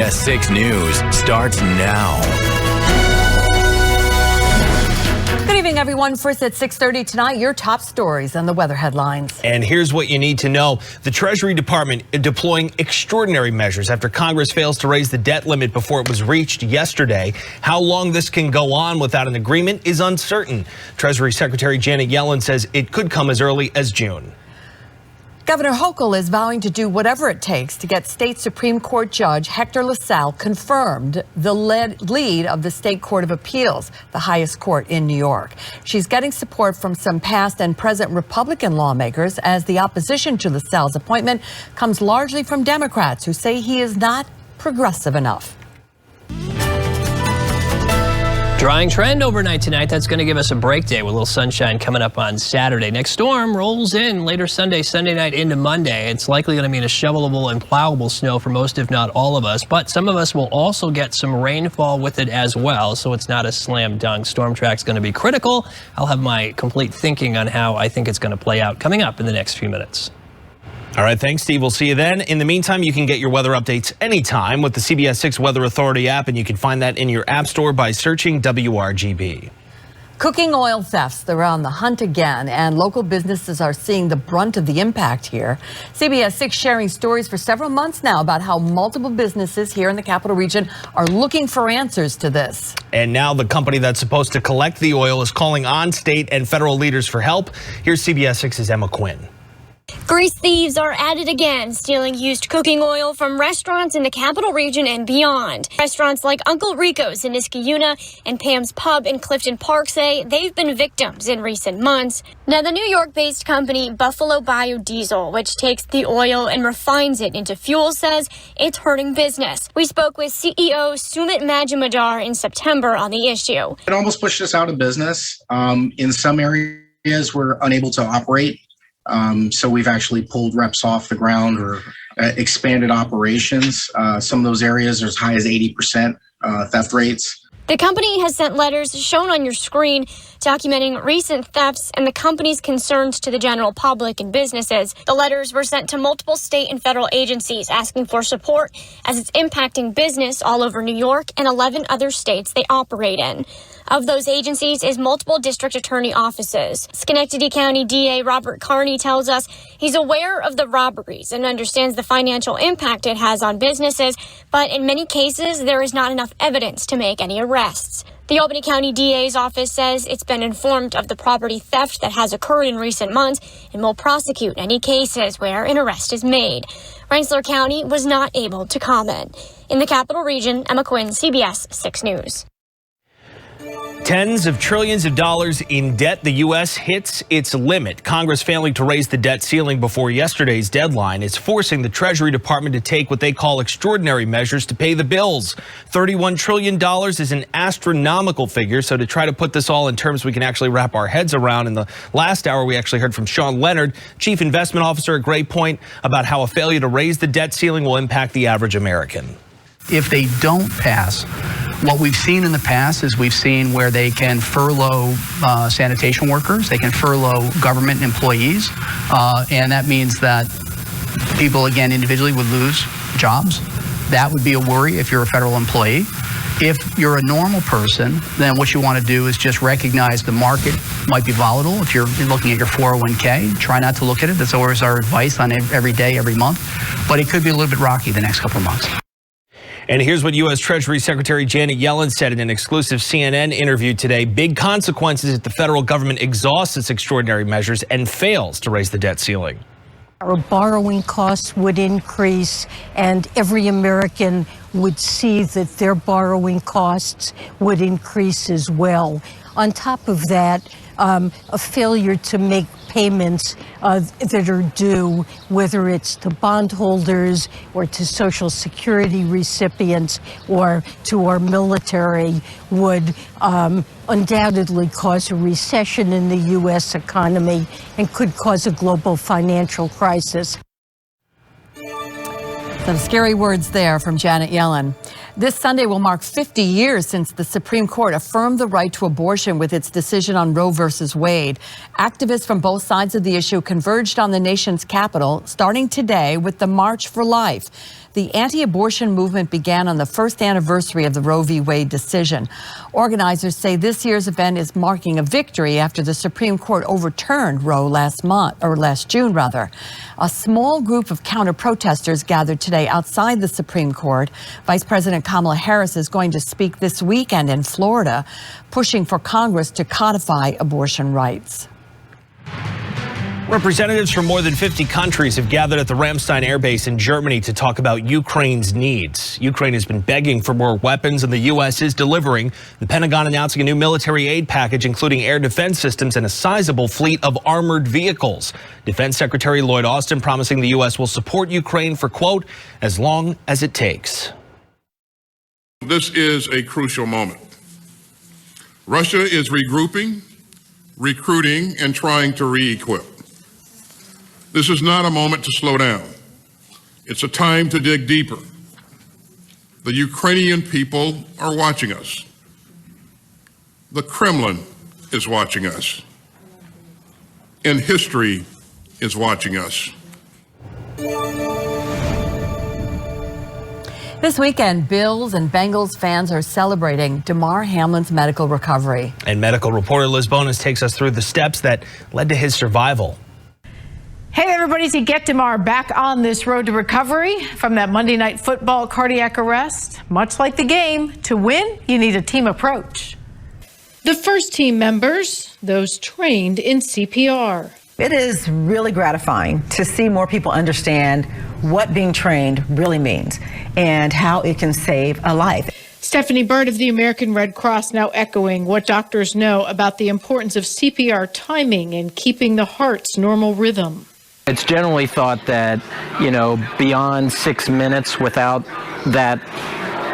CBS 6 News starts now. Good evening, everyone. First at 6:30 tonight, your top stories and the weather headlines. And here's what you need to know. The Treasury Department deploying extraordinary measures after Congress fails to raise the debt limit before it was reached yesterday. How long this can go on without an agreement is uncertain. Treasury Secretary Janet Yellen says it could come as early as June. Governor Hochul is vowing to do whatever it takes to get state Supreme Court Judge Hector LaSalle confirmed the lead of the State Court of Appeals, the highest court in New York. She's getting support from some past and present Republican lawmakers as the opposition to LaSalle's appointment comes largely from Democrats who say he is not progressive enough. Drying trend overnight tonight. That's going to give us a break day with a little sunshine coming up on Saturday. Next storm rolls in later Sunday night into Monday. It's likely going to mean a shovelable and plowable snow for most, if not all of us. But some of us will also get some rainfall with it as well. So it's not a slam dunk. Storm track's going to be critical. I'll have my complete thinking on how I think it's going to play out coming up in the next few minutes. All right, thanks, Steve. We'll see you then. In the meantime, you can get your weather updates anytime with the CBS 6 Weather Authority app, and you can find that in your app store by searching WRGB. Cooking oil thefts, they're on the hunt again, and local businesses are seeing the brunt of the impact here. CBS 6 sharing stories for several months now about how multiple businesses here in the capital region are looking for answers to this. And now the company that's supposed to collect the oil is calling on state and federal leaders for help. Here's CBS 6's Emma Quinn. Grease thieves are at it again, stealing used cooking oil from restaurants in the capital region and beyond. Restaurants like Uncle Rico's in Niskayuna and Pam's Pub in Clifton Park say they've been victims in recent months. Now, the New York-based company Buffalo Biodiesel, which takes the oil and refines it into fuel, says it's hurting business. We spoke with CEO Sumit Majumdar in September on the issue. It almost pushed us out of business. In some areas, we're unable to operate. So we've actually pulled reps off the ground or expanded operations. Some of those areas are as high as 80% theft rates. The company has sent letters shown on your screen documenting recent thefts and the company's concerns to the general public and businesses. The letters were sent to multiple state and federal agencies asking for support as it's impacting business all over New York and 11 other states they operate in. Of those agencies is multiple district attorney offices. Schenectady County DA Robert Carney tells us he's aware of the robberies and understands the financial impact it has on businesses, but in many cases, there is not enough evidence to make any arrests. The Albany County DA's office says it's been informed of the property theft that has occurred in recent months and will prosecute any cases where an arrest is made. Rensselaer County was not able to comment. In the capital region, Emma Quinn, CBS 6 News. Tens of trillions of dollars in debt. The U.S. hits its limit. Congress failing to raise the debt ceiling before yesterday's deadline is forcing the Treasury Department to take what they call extraordinary measures to pay the bills. $31 trillion is an astronomical figure. So to try to put this all in terms we can actually wrap our heads around, in the last hour, we actually heard from Sean Leonard, Chief Investment Officer at Great Point, about how a failure to raise the debt ceiling will impact the average American. If they don't pass, what we've seen in the past is we've seen where they can furlough sanitation workers, they can furlough government employees, and that means that people, again, individually would lose jobs. That would be a worry if you're a federal employee. If you're a normal person, then what you want to do is just recognize the market might be volatile. If you're looking at your 401k, try not to look at it. That's always our advice on every day, every month. But it could be a little bit rocky the next couple of months. And here's what U.S. Treasury Secretary Janet Yellen said in an exclusive CNN interview today. Big consequences if the federal government exhausts its extraordinary measures and fails to raise the debt ceiling. Our borrowing costs would increase, and every American would see that their borrowing costs would increase as well. On top of that, a failure to make payments that are due, whether it's to bondholders or to Social Security recipients or to our military, would undoubtedly cause a recession in the U.S. economy and could cause a global financial crisis. Some scary words there from Janet Yellen. This Sunday will mark 50 years since the Supreme Court affirmed the right to abortion with its decision on Roe versus Wade. Activists from both sides of the issue converged on the nation's capital, starting today with the March for Life. The anti-abortion movement began on the first anniversary of the Roe v. Wade decision. Organizers say this year's event is marking a victory after the Supreme Court overturned Roe last June. A small group of counter-protesters gathered today outside the Supreme Court. Vice President Kamala Harris is going to speak this weekend in Florida, pushing for Congress to codify abortion rights. Representatives from more than 50 countries have gathered at the Ramstein Air Base in Germany to talk about Ukraine's needs. Ukraine has been begging for more weapons, and the U.S. is delivering. The Pentagon announcing a new military aid package, including air defense systems and a sizable fleet of armored vehicles. Defense Secretary Lloyd Austin promising the U.S. will support Ukraine for, quote, as long as it takes. This is a crucial moment. Russia is regrouping, recruiting, and trying to re-equip. This is not a moment to slow down. It's a time to dig deeper. The Ukrainian people are watching us. The Kremlin is watching us. And history is watching us. This weekend, Bills and Bengals fans are celebrating Damar Hamlin's medical recovery. And medical reporter Liz Bonas takes us through the steps that led to his survival. Hey everybody, to get Damar back on this road to recovery from that Monday Night Football cardiac arrest, much like the game, to win, you need a team approach. The first team members, those trained in CPR. It is really gratifying to see more people understand what being trained really means and how it can save a life. Stephanie Bird of the American Red Cross now echoing what doctors know about the importance of CPR timing and keeping the heart's normal rhythm. It's generally thought that, beyond 6 minutes without that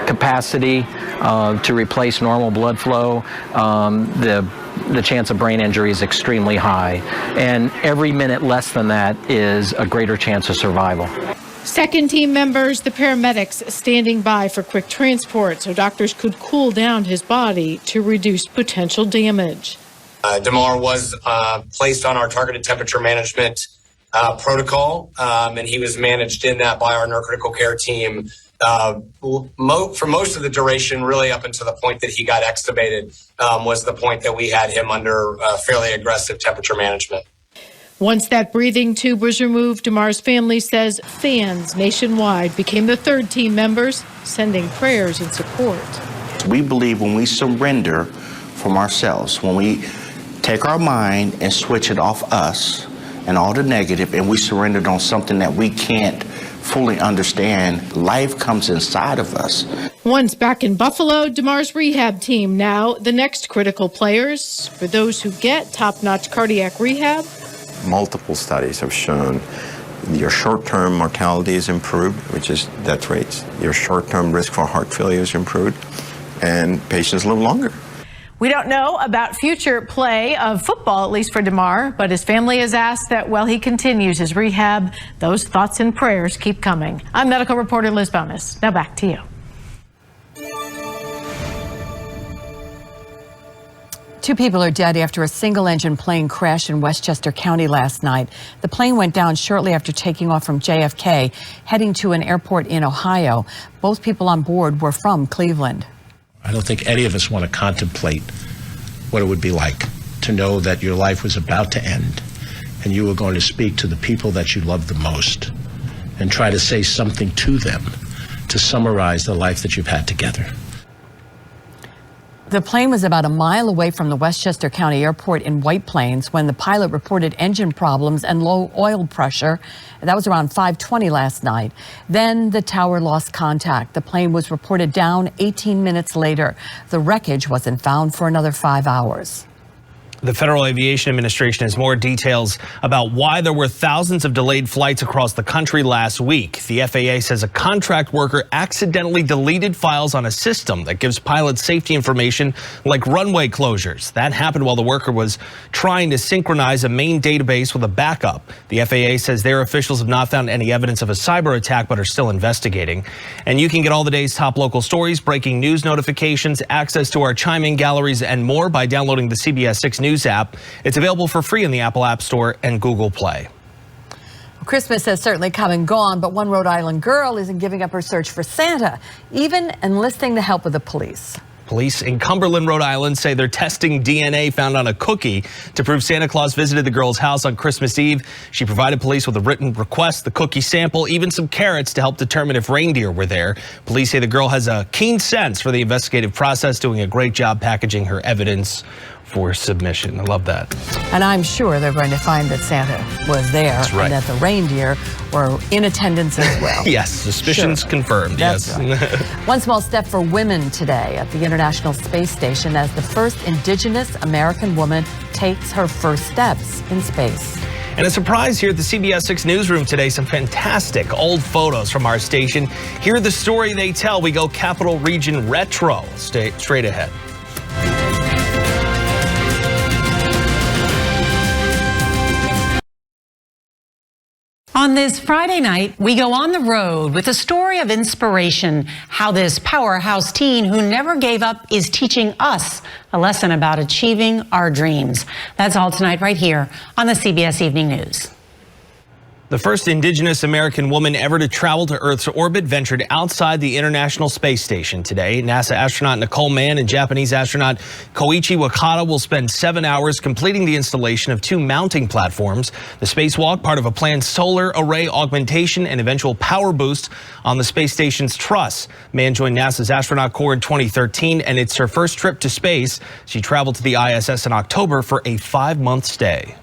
capacity to replace normal blood flow, the chance of brain injury is extremely high. And every minute less than that is a greater chance of survival. Second team members, the paramedics standing by for quick transport so doctors could cool down his body to reduce potential damage. Damar was placed on our targeted temperature management protocol, and he was managed in that by our neurocritical care team for most of the duration, really up until the point that he got extubated, was the point that we had him under fairly aggressive temperature management. Once that breathing tube was removed, Damar's family says fans nationwide became the third team members, sending prayers and support. We believe when we surrender from ourselves, when we take our mind and switch it off us and all the negative, and we surrender it on something that we can't fully understand, life comes inside of us. Once back in Buffalo, Damar's rehab team now the next critical players for those who get top-notch cardiac rehab. Multiple studies have shown your short-term mortality is improved, which is death rates. Your short-term risk for heart failure is improved, and patients live longer. We don't know about future play of football, at least for Damar, but his family has asked that while he continues his rehab, those thoughts and prayers keep coming. I'm medical reporter Liz Bonas. Now back to you. Two people are dead after a single-engine plane crashed in Westchester County last night. The plane went down shortly after taking off from JFK, heading to an airport in Ohio. Both people on board were from Cleveland. I don't think any of us want to contemplate what it would be like to know that your life was about to end and you were going to speak to the people that you love the most and try to say something to them to summarize the life that you've had together. The plane was about a mile away from the Westchester County Airport in White Plains when the pilot reported engine problems and low oil pressure. That was around 5:20 last night. Then the tower lost contact. The plane was reported down 18 minutes later. The wreckage wasn't found for another 5 hours. The Federal Aviation Administration has more details about why there were thousands of delayed flights across the country last week. The FAA says a contract worker accidentally deleted files on a system that gives pilots safety information like runway closures. That happened while the worker was trying to synchronize a main database with a backup. The FAA says their officials have not found any evidence of a cyber attack but are still investigating. And you can get all the day's top local stories, breaking news notifications, access to our chime-in galleries, and more by downloading the CBS 6 News app. It's available for free in the Apple App Store and Google Play. Christmas has certainly come and gone, but one Rhode Island girl isn't giving up her search for Santa, even enlisting the help of the police. Police in Cumberland, Rhode Island say they're testing DNA found on a cookie to prove Santa Claus visited the girl's house on Christmas Eve. She provided police with a written request, the cookie sample, even some carrots to help determine if reindeer were there. Police say the girl has a keen sense for the investigative process, doing a great job packaging her evidence for submission. I love that. And I'm sure they're going to find that Santa was there. That's right. And that the reindeer were in attendance as well. Yes, suspicions confirmed. That's yes. Right. One small step for women today at the International Space Station as the first Indigenous American woman takes her first steps in space. And a surprise here at the CBS 6 newsroom today, some fantastic old photos from our station. Hear the story they tell. We go Capital Region retro. Stay straight ahead. On this Friday night, we go on the road with a story of inspiration, how this powerhouse teen who never gave up is teaching us a lesson about achieving our dreams. That's all tonight right here on the CBS Evening News. The first Indigenous American woman ever to travel to Earth's orbit ventured outside the International Space Station today. NASA astronaut Nicole Mann and Japanese astronaut Koichi Wakata will spend 7 hours completing the installation of 2 mounting platforms. The spacewalk, part of a planned solar array augmentation and eventual power boost on the space station's truss. Mann joined NASA's astronaut corps in 2013, and it's her first trip to space. She traveled to the ISS in October for a 5-month stay.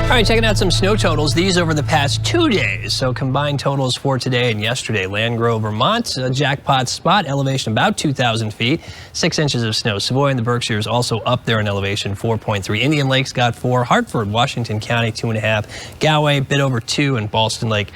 All right, checking out some snow totals. These over the past 2 days. So combined totals for today and yesterday. Landgrove, Vermont, a jackpot spot, elevation about 2,000 feet, 6 inches of snow. Savoy in the Berkshires also up there in elevation, 4.3. Indian Lakes got 4. Hartford, Washington County, 2.5. Galway, bit over 2, and Ballston Lake,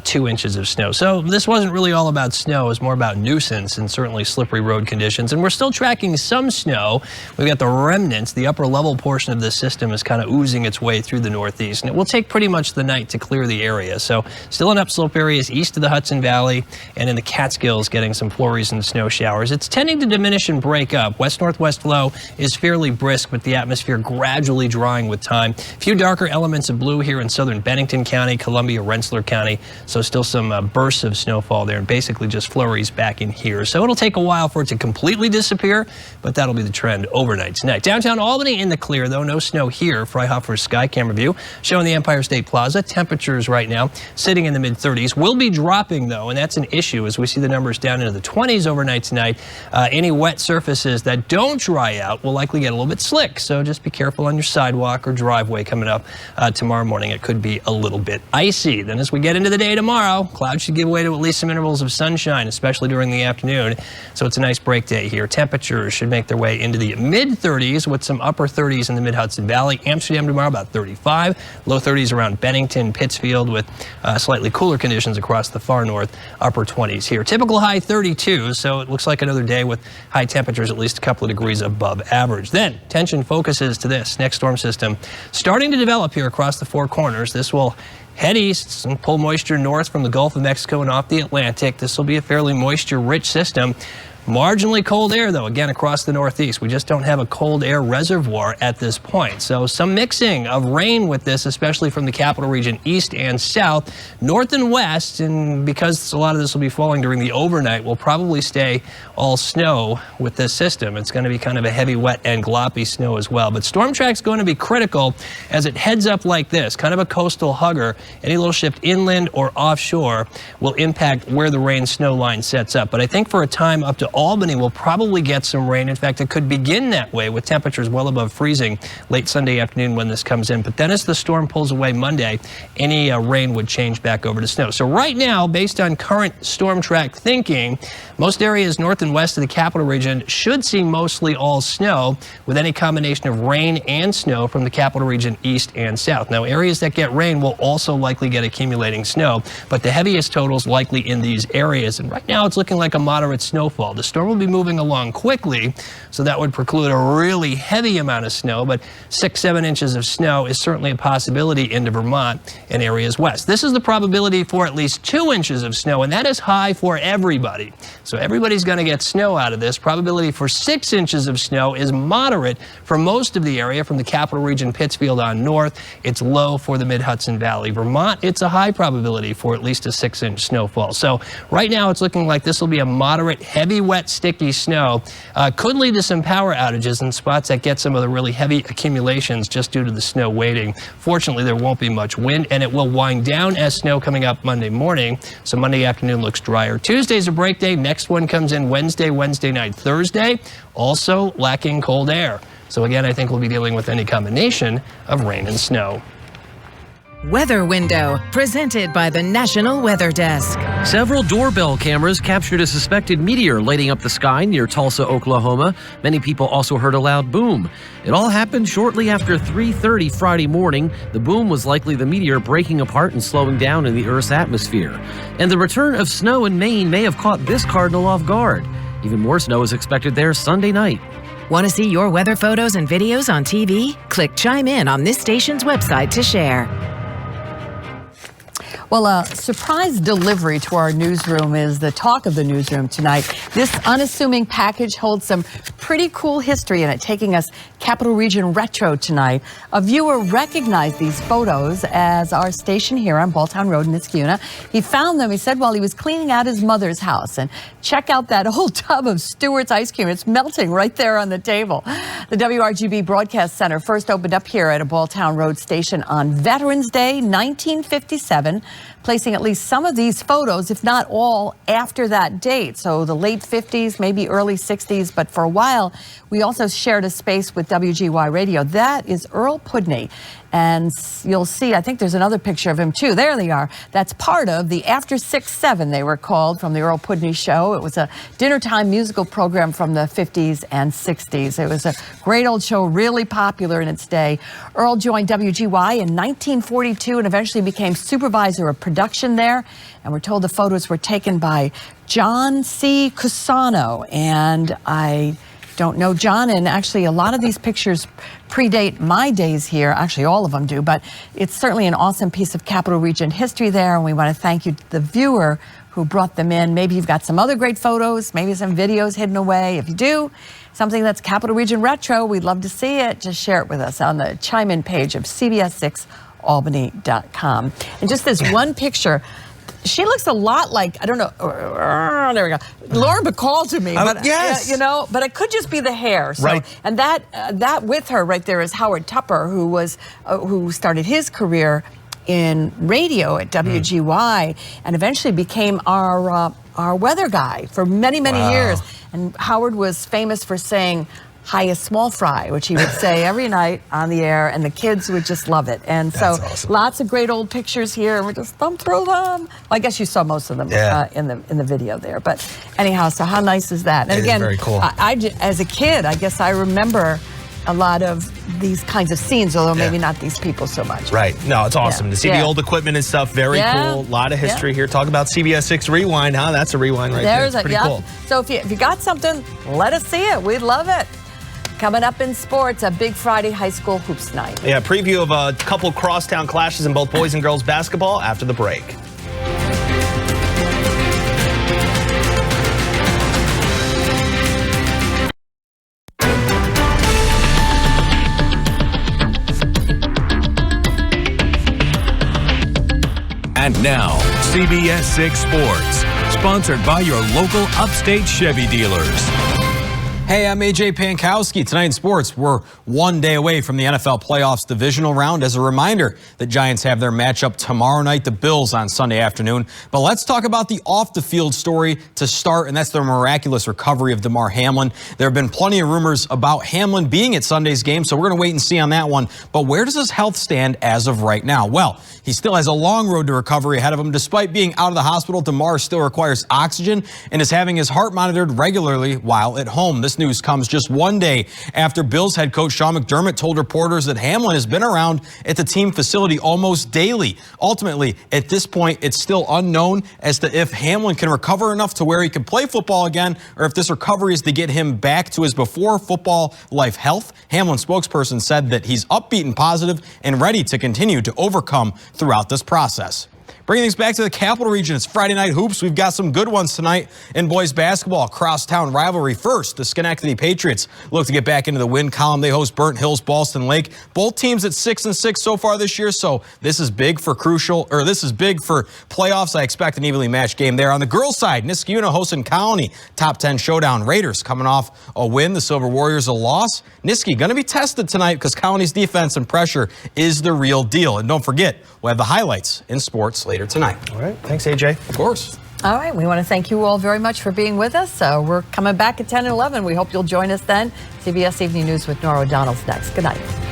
2 inches of snow. So this wasn't really all about snow. It was more about nuisance and certainly slippery road conditions. And we're still tracking some snow. We've got the remnants. The upper level portion of this system is kind of oozing its way through the northeast, and it will take pretty much the night to clear the area. So still in upslope areas east of the Hudson Valley and in the Catskills getting some flurries and snow showers. It's tending to diminish and break up. West-northwest flow is fairly brisk with the atmosphere gradually drying with time. A few darker elements of blue here in southern Bennington County, Columbia, Rensselaer County. So still some bursts of snowfall there and basically just flurries back in here. So it'll take a while for it to completely disappear, but that'll be the trend overnight tonight. Downtown Albany in the clear though, no snow here. Freihofer's sky camera view showing the Empire State Plaza. Temperatures right now sitting in the mid-30s. Will be dropping though, and that's an issue as we see the numbers down into the 20s overnight tonight. Any wet surfaces that don't dry out will likely get a little bit slick, so just be careful on your sidewalk or driveway coming up tomorrow morning. It could be a little bit icy. Then as we get into the day tomorrow, clouds should give way to at least some intervals of sunshine, especially during the afternoon. So it's a nice break day here. Temperatures should make their way into the mid-30s with some upper 30s in the mid-Hudson Valley. Amsterdam tomorrow about 35. Low 30s around Bennington, Pittsfield with slightly cooler conditions across the far north, upper 20s here. Typical high 32, so it looks like another day with high temperatures at least a couple of degrees above average. Then attention focuses to this next storm system starting to develop here across the Four Corners. This will head east and pull moisture north from the Gulf of Mexico and off the Atlantic. This will be a fairly moisture-rich system. Marginally cold air, though, again, across the northeast. We just don't have a cold air reservoir at this point. So some mixing of rain with this, especially from the capital region east and south, north and west. And because a lot of this will be falling during the overnight, we'll probably stay all snow with this system. It's going to be kind of a heavy, wet, and gloppy snow as well. But storm track's going to be critical as it heads up like this, kind of a coastal hugger. Any little shift inland or offshore will impact where the rain-snow line sets up. But I think for a time up to Albany will probably get some rain. In fact, it could begin that way with temperatures well above freezing late Sunday afternoon when this comes in. But then as the storm pulls away Monday, any rain would change back over to snow. So right now, based on current storm track thinking, most areas north and west of the capital region should see mostly all snow, with any combination of rain and snow from the capital region east and south. Now, areas that get rain will also likely get accumulating snow, but the heaviest totals likely in these areas. And right now it's looking like a moderate snowfall. The storm will be moving along quickly, so that would preclude a really heavy amount of snow, but 6-7 inches of snow is certainly a possibility into Vermont and areas west. This is the probability for at least 2 inches of snow, and that is high for everybody. So everybody's going to get snow out of this. Probability for 6 inches of snow is moderate for most of the area from the capital region Pittsfield on north. It's low for the mid-Hudson Valley. Vermont, it's a high probability for at least a 6-inch snowfall. So right now it's looking like this will be a moderate, heavy, wet, sticky snow. Could lead to some power outages in spots that get some of the really heavy accumulations just due to the snow waiting. Fortunately, there won't be much wind, and it will wind down as snow coming up Monday morning. So Monday afternoon looks drier. Tuesday's a break day. Next one comes in Wednesday night, Thursday. Also lacking cold air. So again, I think we'll be dealing with any combination of rain and snow. Weather Window, presented by the National Weather Desk. Several doorbell cameras captured a suspected meteor lighting up the sky near Tulsa, Oklahoma. Many people also heard a loud boom. It all happened shortly after 3:30 Friday morning. The boom was likely the meteor breaking apart and slowing down in the Earth's atmosphere. And the return of snow in Maine may have caught this cardinal off guard. Even more snow is expected there Sunday night. Want to see your weather photos and videos on TV? Click Chime In on this station's website to share. Well, a surprise delivery to our newsroom is the talk of the newsroom tonight. This unassuming package holds some pretty cool history in it, taking us Capital Region retro tonight. A viewer recognized these photos as our station here on Balltown Road in Niskuna. He found them, he said, while he was cleaning out his mother's house. And check out that old tub of Stewart's ice cream. It's melting right there on the table. The WRGB Broadcast Center first opened up here at a Balltown Road station on Veterans Day, 1957. Placing at least some of these photos, if not all, after that date. So the late 50s, maybe early 60s. But for a while, we also shared a space with WGY Radio. That is Earl Pudney. And you'll see, I think there's another picture of him too. There they are. That's part of the After 6-7, they were called, from the Earl Pudney Show. It was a dinnertime musical program from the 50s and 60s. It was a great old show, really popular in its day. Earl joined WGY in 1942 and eventually became supervisor of production there. And we're told the photos were taken by John C. Cusano. And I don't know John, and actually a lot of these pictures predate my days here. Actually, all of them do, but it's certainly an awesome piece of Capital Region history there, and we want to thank you, the viewer who brought them in. Maybe you've got some other great photos, maybe some videos hidden away. If you do, something that's Capital Region retro, we'd love to see it. Just share it with us on the Chime In page of CBS6Albany.com. And just this one picture, she looks a lot like, I don't know, there we go, Laura Bacall to me. But, yes. You know, but it could just be the hair. So, right. And that with her right there is Howard Tupper, who started his career in radio at WGY and eventually became our weather guy for many, many years. And Howard was famous for saying, highest small fry, which he would say every night on the air, and the kids would just love it. And so lots of great old pictures here, and we just thumb through them. Well, I guess you saw most of them in the video there. But anyhow, so how nice is that? And again, very cool. As a kid, I guess I remember a lot of these kinds of scenes, although maybe not these people so much. Right. No, it's awesome to see the old equipment and stuff. Very cool. A lot of history here. Talk about CBS 6 Rewind, huh? That's a rewind right there. It's pretty cool. So if you got something, let us see it. We'd love it. Coming up in sports, a big Friday high school hoops night. Yeah, preview of a couple crosstown clashes in both boys and girls basketball after the break. And now, CBS 6 Sports, sponsored by your local upstate Chevy dealers. Hey, I'm AJ Pankowski. Tonight in sports, we're one day away from the NFL playoffs divisional round. As a reminder, the Giants have their matchup tomorrow night, the Bills on Sunday afternoon. But let's talk about the off-the-field story to start, and that's the miraculous recovery of Damar Hamlin. There have been plenty of rumors about Hamlin being at Sunday's game, so we're going to wait and see on that one. But where does his health stand as of right now? Well, he still has a long road to recovery ahead of him. Despite being out of the hospital, Damar still requires oxygen and is having his heart monitored regularly while at home. This news comes just one day after Bills head coach Sean McDermott told reporters that Hamlin has been around at the team facility almost daily. Ultimately, at this point, it's still unknown as to if Hamlin can recover enough to where he can play football again, or if this recovery is to get him back to his before football life health. Hamlin's spokesperson said that he's upbeat and positive and ready to continue to overcome throughout this process. Bringing things back to the Capital Region, it's Friday Night Hoops. We've got some good ones tonight in boys basketball. Crosstown rivalry first. The Schenectady Patriots look to get back into the win column. They host Burnt Hills, Ballston Lake. Both teams at 6-6 so far this year, so this is big for playoffs. I expect an evenly matched game there. On the girls' side, Niskayuna hosting Colony. Top 10 showdown. Raiders coming off a win. The Silver Warriors a loss. Niskay going to be tested tonight because Colony's defense and pressure is the real deal. And don't forget, we'll have the highlights in sports later tonight. All right. Thanks, AJ. Of course. All right. We want to thank you all very much for being with us. We're coming back at 10 and 11. We hope you'll join us then. CBS Evening News with Nora O'Donnell's next. Good night.